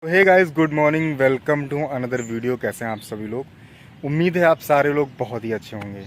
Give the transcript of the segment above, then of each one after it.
Hey guys, good morning. Welcome to another video. कैसे हैं आप सभी लोग? उम्मीद है आप सारे लोग बहुत ही अच्छे होंगे।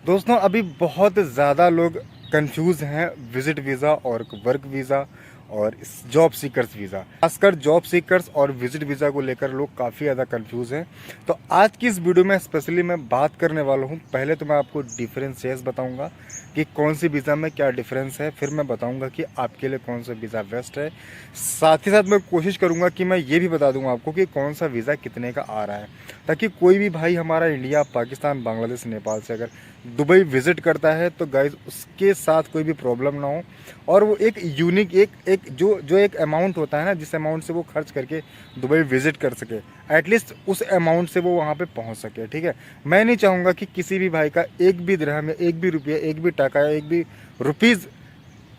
दोस्तों, अभी बहुत ज़्यादा लोग कंफ्यूज हैं विजिट वीज़ा और वर्क वीज़ा और जॉब सीकर्स वीज़ा। खासकर जॉब सीकर्स और विजिट वीज़ा को लेकर लोग काफ़ी ज़्यादा कंफ्यूज हैं। तो आज की इस वीडियो में स्पेशली मैं बात करने वाला हूँ। पहले तो मैं आपको डिफरेंसेस बताऊँगा कि कौन सी वीज़ा में क्या डिफरेंस है, फिर मैं बताऊँगा कि आपके लिए कौन सा वीज़ा बेस्ट है। साथ ही साथ मैं कोशिश करूँगा कि मैं ये भी बता दूँगा आपको कि कौन सा वीज़ा कितने का आ रहा है, ताकि कोई भी भाई हमारा इंडिया, पाकिस्तान, बांग्लादेश, नेपाल से अगर दुबई विज़िट करता है तो गाइज उसके साथ कोई भी प्रॉब्लम ना हो और वो एक यूनिक एक जो एक अमाउंट होता है ना, जिस अमाउंट से वो खर्च करके दुबई विज़िट कर सके, एटलीस्ट उस अमाउंट से वो वहाँ पे पहुँच सके। ठीक है, मैं नहीं चाहूँगा कि किसी भी भाई का एक भी दिरहम या एक भी रुपया, एक भी टका या एक भी रुपीज़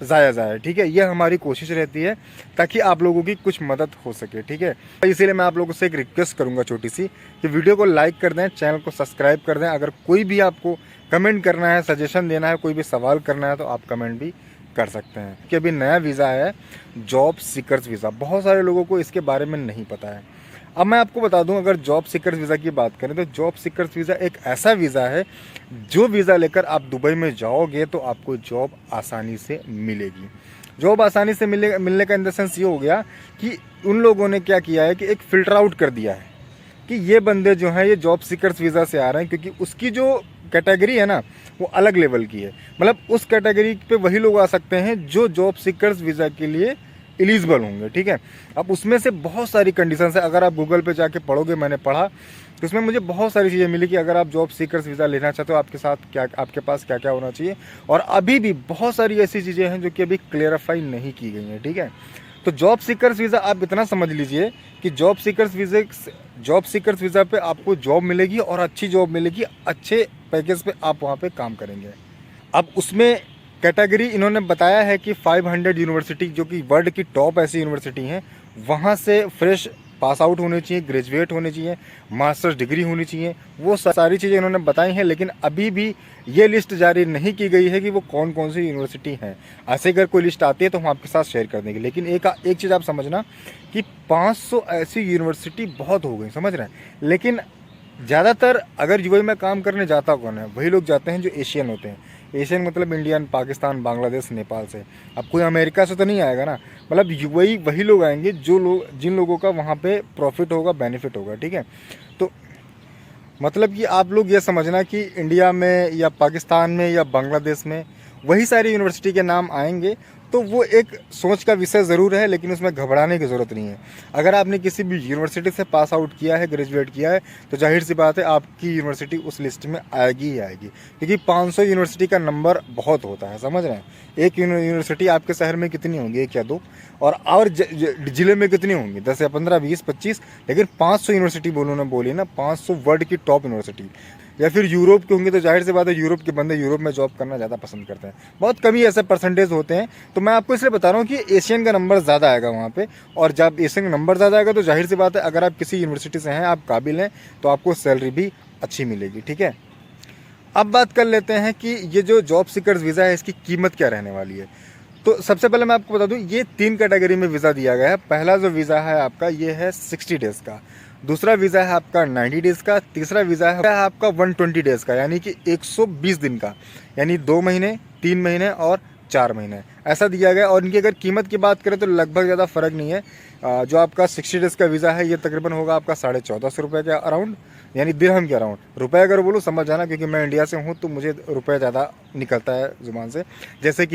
ज़ाया जाए। ठीक है, ये हमारी कोशिश रहती है ताकि आप लोगों की कुछ मदद हो सके। ठीक है, इसीलिए मैं आप लोगों से एक रिक्वेस्ट करूंगा छोटी सी कि वीडियो को लाइक कर दें, चैनल को सब्सक्राइब कर दें। अगर कोई भी आपको कमेंट करना है, सजेशन देना है, कोई भी सवाल करना है तो आप कमेंट भी कर सकते हैं। कि अभी नया वीज़ा है जॉब सीकर्स वीज़ा, बहुत सारे लोगों को इसके बारे में नहीं पता है। अब मैं आपको बता दूं, अगर जॉब सीकर्स वीज़ा की बात करें तो जॉब सीकर्स वीज़ा एक ऐसा वीज़ा है जो वीज़ा लेकर आप दुबई में जाओगे तो आपको जॉब आसानी से मिलेगी। जॉब आसानी से मिलने का इन द सेंस ये हो गया कि उन लोगों ने क्या किया है कि एक फ़िल्टर आउट कर दिया है कि ये बंदे जो हैं ये जॉब सीकर्स वीज़ा से आ रहे हैं, क्योंकि उसकी जो कैटेगरी है ना वो अलग लेवल की है। मतलब उस कैटेगरी पे वही लोग आ सकते हैं जो जॉब सीकर्स वीज़ा के लिए एलिजिबल होंगे। ठीक है, अब उसमें से बहुत सारी कंडीशंस है। अगर आप गूगल पे जाके पढ़ोगे, मैंने पढ़ा तो उसमें मुझे बहुत सारी चीज़ें मिली कि अगर आप जॉब सीकर्स वीज़ा लेना चाहते हो आपके साथ क्या, आपके पास क्या क्या होना चाहिए। और अभी भी बहुत सारी ऐसी चीज़ें हैं जो कि अभी क्लियरफाई नहीं की गई हैं। ठीक है, तो जॉब सीकर्स वीज़ा आप इतना समझ लीजिए कि जॉब सीकर्स वीज़ा पे आपको जॉब मिलेगी और अच्छी जॉब मिलेगी, अच्छे पैकेज पे आप वहाँ पे काम करेंगे। अब उसमें कैटेगरी इन्होंने बताया है कि 500 यूनिवर्सिटी, जो कि वर्ल्ड की टॉप ऐसी यूनिवर्सिटी हैं, वहाँ से फ्रेश पास आउट होने चाहिए, ग्रेजुएट होने चाहिए, मास्टर्स डिग्री होनी चाहिए। वो सारी चीज़ें इन्होंने बताई हैं, लेकिन अभी भी ये लिस्ट जारी नहीं की गई है कि वो कौन कौन सी यूनिवर्सिटी हैं। ऐसे अगर कोई लिस्ट आती है तो हम आपके साथ शेयर कर देंगे। लेकिन एक चीज़ आप समझना कि 500 ऐसी यूनिवर्सिटी बहुत हो गई, समझ रहे हैं। लेकिन ज़्यादातर अगर यूएई में काम करने जाता कौन है? वही लोग जाते हैं जो एशियन होते हैं। एशियन मतलब इंडियन, पाकिस्तान, बांग्लादेश, नेपाल से। अब कोई अमेरिका से तो नहीं आएगा ना। मतलब यूएई वही लोग आएंगे जिन लोगों का वहाँ पे प्रॉफिट होगा, बेनिफिट होगा। ठीक है, तो मतलब कि आप लोग ये समझना कि इंडिया में या पाकिस्तान में या बांग्लादेश में वही सारी यूनिवर्सिटी के नाम आएंगे, तो वो एक सोच का विषय ज़रूर है, लेकिन उसमें घबराने की ज़रूरत नहीं है। अगर आपने किसी भी यूनिवर्सिटी से पास आउट किया है, ग्रेजुएट किया है, तो जाहिर सी बात है आपकी यूनिवर्सिटी उस लिस्ट में आएगी ही आएगी, क्योंकि 500 यूनिवर्सिटी का नंबर बहुत होता है, समझ रहे हैं। एक यूनिवर्सिटी आपके शहर में कितनी होंगी? एक या दो, और ज़िले में कितनी होंगी? 10 या 15, 20, 25। लेकिन 500 यूनिवर्सिटी बोली ना, 500 वर्ल्ड की टॉप यूनिवर्सिटी। या फिर यूरोप के होंगे तो जाहिर सी बात है यूरोप के बंदे यूरोप में जॉब करना ज़्यादा पसंद करते हैं। बहुत कम ही ऐसे परसेंटेज होते हैं। तो मैं आपको इसलिए बता रहा हूँ कि एशियन का नंबर ज़्यादा आएगा वहाँ पे, और जब एशियन का नंबर ज़्यादा आएगा तो जाहिर सी बात है अगर आप किसी यूनिवर्सिटी से हैं, आप काबिल हैं, तो आपको सैलरी भी अच्छी मिलेगी। ठीक है, अब बात कर लेते हैं कि ये जो जॉब सीकर्स वीज़ा है इसकी कीमत क्या रहने वाली है। तो सबसे पहले मैं आपको बता दूं, ये 3 कैटेगरी में वीज़ा दिया गया है। पहला जो वीज़ा है आपका ये है 60 डेज़ का, दूसरा वीज़ा है आपका 90 डेज़ का, तीसरा वीज़ा है आपका 120 डेज़ का, यानी कि 120 दिन का, यानी 2 महीने, 3 महीने और 4 महीने ऐसा दिया गया। और इनकी अगर कीमत की बात करें तो लगभग ज़्यादा फ़र्क नहीं है। जो आपका 60 डेज़ का वीज़ा है ये तकरीबन होगा आपका 1450 रुपये के अराउंड, यानी दिरहम के अराउंड। रुपये अगर बोलूँ समझ जाना, क्योंकि मैं इंडिया से हूँ तो मुझे रुपये ज़्यादा निकलता है ज़ुबान से। जैसे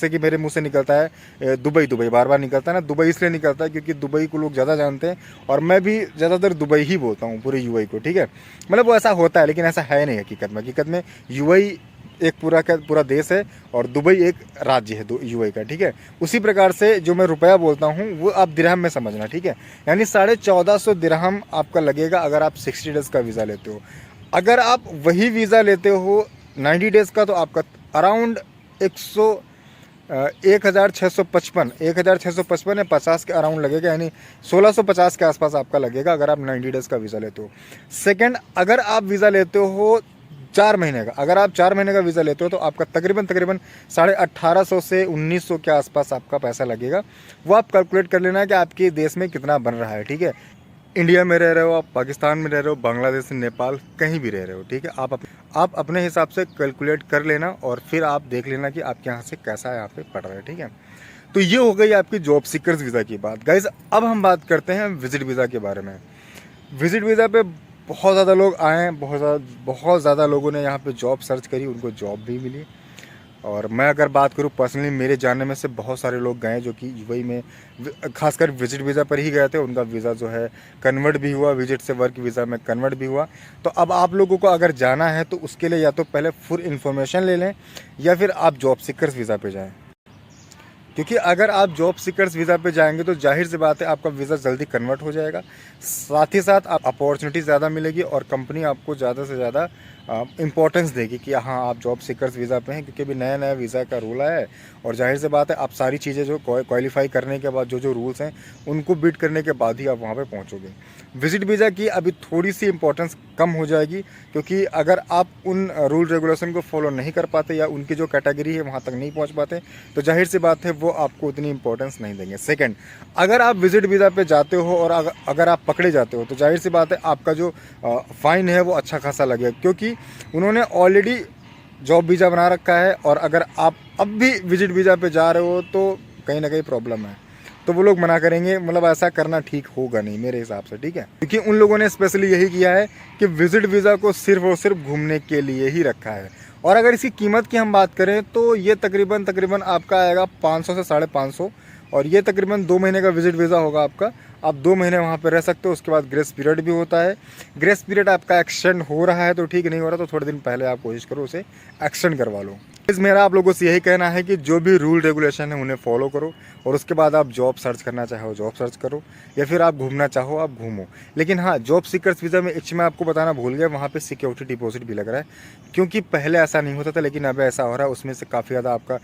कि मेरे मुंह से निकलता है दुबई, बार बार निकलता है ना। दुबई इसलिए निकलता है क्योंकि दुबई को लोग ज़्यादा जानते हैं, और मैं भी ज़्यादातर दुबई ही बोलता हूँ पूरे यूएई को। ठीक है, मतलब वो ऐसा होता है, लेकिन ऐसा है नहीं हकीकत में यूएई एक पूरा देश है और दुबई एक राज्य है यूएई का। ठीक है, उसी प्रकार से जो मैं रुपया बोलता हूँ वो आप दिरहम में समझना। ठीक है, यानी 1450 दिरहम आपका लगेगा अगर आप 60 डेज़ का वीज़ा लेते हो। अगर आप वही वीज़ा लेते हो 90 डेज़ का तो आपका अराउंड 1655 या 50 के अराउंड लगेगा, यानी 1650 के आसपास आपका लगेगा अगर आप 90 डेज़ का वीज़ा लेते हो। सेकेंड, अगर आप वीज़ा लेते हो 4 महीने का। अगर आप 4 महीने का वीज़ा लेते हो तो आपका तकरीबन 1850 से 1900 के आसपास आपका पैसा लगेगा। वो आप कैलकुलेट कर लेना कि आपके देश में कितना बन रहा है, ठीक है। इंडिया में रह रहे हो आप, पाकिस्तान में रह रहे हो, बांग्लादेश, नेपाल, कहीं भी रह रहे हो, ठीक है। आप अपने हिसाब से कैलकुलेट कर लेना और फिर आप देख लेना कि आपके यहाँ से कैसा यहाँ पे पड़ रहा है, ठीक है। तो ये हो गई आपकी जॉब सीकर्स वीज़ा की बात। गाइज अब हम बात करते हैं विजिट वीज़ा के बारे में। विजिट वीज़ा पे बहुत ज़्यादा लोग आए हैं, बहुत ज़्यादा लोगों ने यहाँ पे जॉब सर्च करी, उनको जॉब भी मिली। और मैं अगर बात करूँ पर्सनली, मेरे जानने में से बहुत सारे लोग गए जो कि यूएई में खासकर विजिट वीज़ा पर ही गए थे। उनका वीज़ा जो है कन्वर्ट भी हुआ, विजिट से वर्क वीज़ा में कन्वर्ट भी हुआ। तो अब आप लोगों को अगर जाना है तो उसके लिए या तो पहले फुल इन्फॉर्मेशन ले लें या फिर आप जॉब सीकर्स वीज़ा पे जाएँ, क्योंकि अगर आप जॉब सीकर्स वीज़ा पे जाएंगे तो जाहिर सी बात है आपका वीज़ा जल्दी कन्वर्ट हो जाएगा, साथ ही साथ आप अपॉर्चुनिटी ज़्यादा मिलेगी और कंपनी आपको ज़्यादा से ज़्यादा इम्पोर्टेंस देगी कि हाँ आप जॉब सीकर्स वीज़ा पे हैं, क्योंकि अभी नया नया वीज़ा का रूल आया है। और जाहिर सी बात है आप सारी चीज़ें जो क्वालिफाई करने के बाद जो रूल्स हैं उनको बीट करने के बाद ही आप वहाँ पर पहुँचोगे। विजिट वीज़ा की अभी थोड़ी सी इंपॉर्टेंस कम हो जाएगी, क्योंकि अगर आप उन रूल रेगुलेशन को फॉलो नहीं कर पाते या उनकी जो कैटेगरी है वहाँ तक नहीं पहुँच पाते तो जाहिर सी बात है वो आपको उतनी इंपॉर्टेंस नहीं देंगे। सेकंड, अगर आप विजिट वीज़ा पे जाते हो और अगर आप पकड़े जाते हो तो जाहिर सी बात है आपका जो फ़ाइन है वो अच्छा खासा लगेगा, क्योंकि उन्होंने ऑलरेडी जॉब वीज़ा बना रखा है। और अगर आप अब भी विजिट वीज़ा पे जा रहे हो तो कहीं ना कहीं प्रॉब्लम है, तो वो लोग मना करेंगे। मतलब ऐसा करना ठीक होगा नहीं मेरे हिसाब से, ठीक है। क्योंकि उन लोगों ने स्पेशली यही किया है कि विजिट वीज़ा को सिर्फ और सिर्फ घूमने के लिए ही रखा है। और अगर इसकी कीमत की हम बात करें तो ये तकरीबन आपका आएगा 500 से 550, और ये तकरीबन 2 महीने का विजिट वीज़ा होगा आपका। आप 2 महीने वहाँ पे रह सकते हो, उसके बाद ग्रेस पीरियड भी होता है। ग्रेस पीरियड आपका एक्सटेंड हो रहा है तो ठीक, नहीं हो रहा तो थोड़े दिन पहले आप कोशिश करो उसे एक्सटेंड करवा लो। इस मेरा आप लोगों से यही कहना है कि जो भी रूल रेगुलेशन है उन्हें फॉलो करो, और उसके बाद आप जॉब सर्च करना चाहो जॉब सर्च करो, या फिर आप घूमना चाहो आप घूमो। लेकिन हाँ, जॉब सीकर्स वीज़ा में एक चीज़ मैं आपको बताना भूल गया, वहाँ पे सिक्योरिटी डिपॉजिट भी लग रहा है, क्योंकि पहले ऐसा नहीं होता था लेकिन अब ऐसा हो रहा है। उसमें से काफ़ी ज़्यादा आपका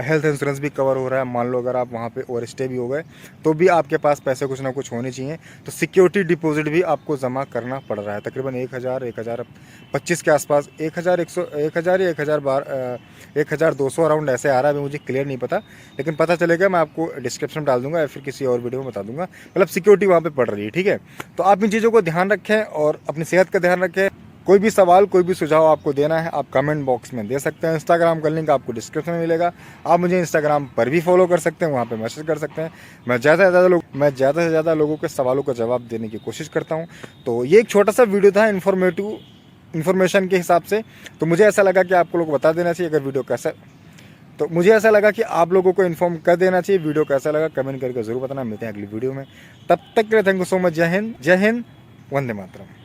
हेल्थ इंश्योरेंस भी कवर हो रहा है। मान लो अगर आप वहाँ पर ओवर स्टे भी हो गए तो भी आपके पास पैसे कुछ ना कुछ होने चाहिए, तो सिक्योरिटी डिपॉजिट भी आपको जमा करना पड़ रहा है। तकरीबन 1025 के आसपास, 1200 अराउंड ऐसे आ रहा है। अभी मुझे क्लियर नहीं पता, लेकिन पता चलेगा मैं आपको डिस्क्रिप्शन में डाल दूंगा या फिर किसी और वीडियो में बता दूंगा। मतलब सिक्योरिटी वहाँ पे पड़ रही है, ठीक है। तो आप इन चीज़ों को ध्यान रखें और अपनी सेहत का ध्यान रखें। कोई भी सवाल, कोई भी सुझाव आपको देना है आप कमेंट बॉक्स में दे सकते हैं। इंस्टाग्राम का लिंक आपको डिस्क्रिप्शन में मिलेगा। आप मुझे इंस्टाग्राम पर भी फॉलो कर सकते हैं, वहाँ पे मैसेज कर सकते हैं। मैं ज़्यादा से ज़्यादा लोगों के सवालों का जवाब देने की कोशिश करता हूँ। तो ये एक छोटा सा वीडियो था इन्फॉर्मेशन के हिसाब से। तो मुझे ऐसा लगा कि आपको लोग बता देना चाहिए। अगर वीडियो कैसा, तो मुझे ऐसा लगा कि आप लोगों को इन्फॉर्म कर देना चाहिए। वीडियो कैसा लगा कमेंट करके ज़रूर बताना। मिलते हैं अगली वीडियो में, तब तक के लिए थैंक यू सो मच। जय हिंद, वंदे मातरम।